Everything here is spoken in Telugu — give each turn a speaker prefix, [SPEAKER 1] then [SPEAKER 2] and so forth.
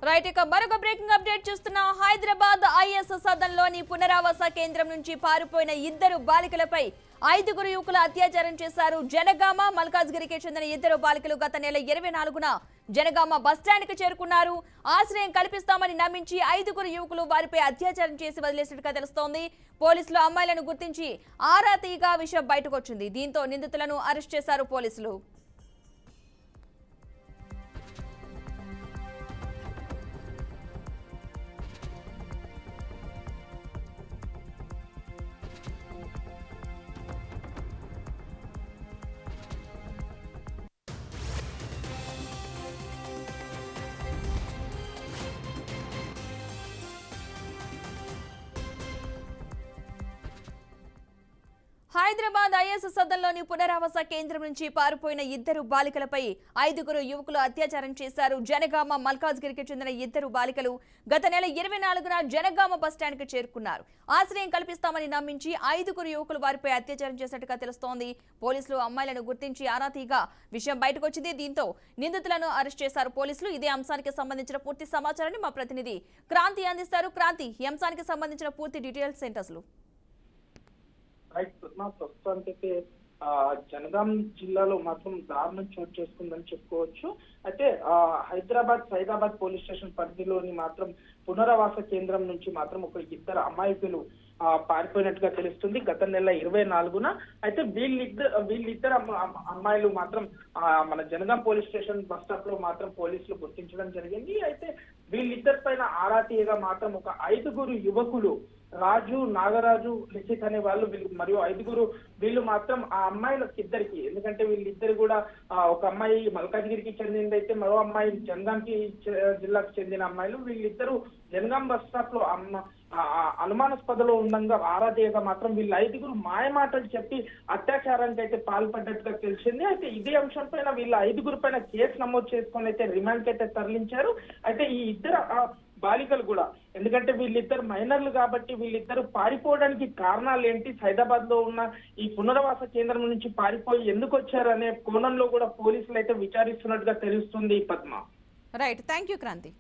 [SPEAKER 1] రైట్ ఇక మరొక బ్రేకింగ్ అప్డేట్ చూస్తున్నా. హైదరాబాద్ ఐఎస్ సదన్లోని పునరావాస కేంద్రం నుంచి పారిపోయిన ఇద్దరు బాలికలపై 5 యువకులు అత్యాచారం చేశారు. జనగామ మల్కాజ్గిరికి చెందిన ఇద్దరు బాలికలు గత నెల 24న జనగామ బస్టాండ్కి చేరుకున్నారు. ఆశ్రయం కల్పిస్తామని నమ్మించి 5 యువకులు వారిపై అత్యాచారం చేసి వదిలేసినట్టుగా తెలుస్తోంది. పోలీసులు అమ్మాయిలను గుర్తించి ఆరా తీయగా విషయం బయటకు వచ్చింది. దీంతో నిందితులను అరెస్ట్ చేశారు పోలీసులు. హైదరాబాద్ ఐఎస్ సదన్లోని పునరావాస కేంద్రం నుంచి పారిపోయిన ఇద్దరు బాలికలపై 5 యువకులు అత్యాచారం చేశారు. జనగామ మల్కాజ్గిరికి చెందిన ఇద్దరు బాలికలు గత నెల 24న జనగామ బస్టాండ్కి చేరుకున్నారు. ఆశ్రయం కల్పిస్తామని నమ్మించి 5 యువకులు వారిపై అత్యాచారం చేసినట్టుగా తెలుస్తోంది. పోలీసులు అమ్మాయిలను గుర్తించి ఆరా తీయగా విషయం బయటకు వచ్చింది. దీంతో నిందితులను అరెస్ట్ చేశారు పోలీసులు. ఇదే అంశానికి సంబంధించిన పూర్తి సమాచారాన్ని మా ప్రతినిధి క్రాంతి అందిస్తారు. క్రాంతి, ఈ అంశానికి సంబంధించిన పూర్తి డీటెయిల్స్ ఏంటి?
[SPEAKER 2] ప్రస్తుతానికైతే జనగాం జిల్లాలో మాత్రం దారుణం చోటు చేసుకుందని చెప్పుకోవచ్చు. అయితే సైదాబాద్ పోలీస్ స్టేషన్ పరిధిలోని మాత్రం పునరావాస కేంద్రం నుంచి మాత్రం ఒక ఇద్దరు అమాయకులు పారిపోయినట్టుగా తెలుస్తుంది గత నెల 24న. అయితే వీళ్ళిద్దరు అమ్మాయిలు మాత్రం మన Jangaon police station bus stop లో మాత్రం పోలీసులు గుర్తించడం జరిగింది. అయితే వీళ్ళిద్దరి పైన ఆరా తీయగా మాత్రం ఒక 5 యువకులు రాజు, నాగరాజు, లిఖిత్ అనే వాళ్ళు మరియు 5 వీళ్ళు మాత్రం ఆ అమ్మాయిలకు ఇద్దరికి, ఎందుకంటే వీళ్ళిద్దరు కూడా ఒక అమ్మాయి మల్కాజ్గిరికి చెందింది అయితే మరో అమ్మాయి జనగాంకి జిల్లాకు చెందిన అమ్మాయిలు. వీళ్ళిద్దరూ జనగాం బస్ స్టాప్ లో అనుమానాస్పదలో ఉండగా ఆరాధేయగా మాత్రం వీళ్ళు 5 మాయమాటలు చెప్పి అత్యాచారానికి అయితే పాల్పడ్డట్టుగా తెలిసింది. అయితే ఇదే అంశం పైన వీళ్ళ 5 పైన కేసు నమోదు చేసుకొని అయితే రిమాండ్ కి అయితే తరలించారు. అయితే ఈ ఇద్దరు బాలికలు కూడా, ఎందుకంటే వీళ్ళిద్దరు మైనర్లు కాబట్టి వీళ్ళిద్దరు పారిపోవడానికి కారణాలు ఏంటి, సైదాబాద్ లో ఉన్న ఈ పునరావాస కేంద్రం నుంచి పారిపోయి ఎందుకు వచ్చారు అనే కోణంలో కూడా పోలీసులు అయితే విచారిస్తున్నట్టుగా తెలుస్తుంది. Padma.
[SPEAKER 1] Right, thank you Kranti.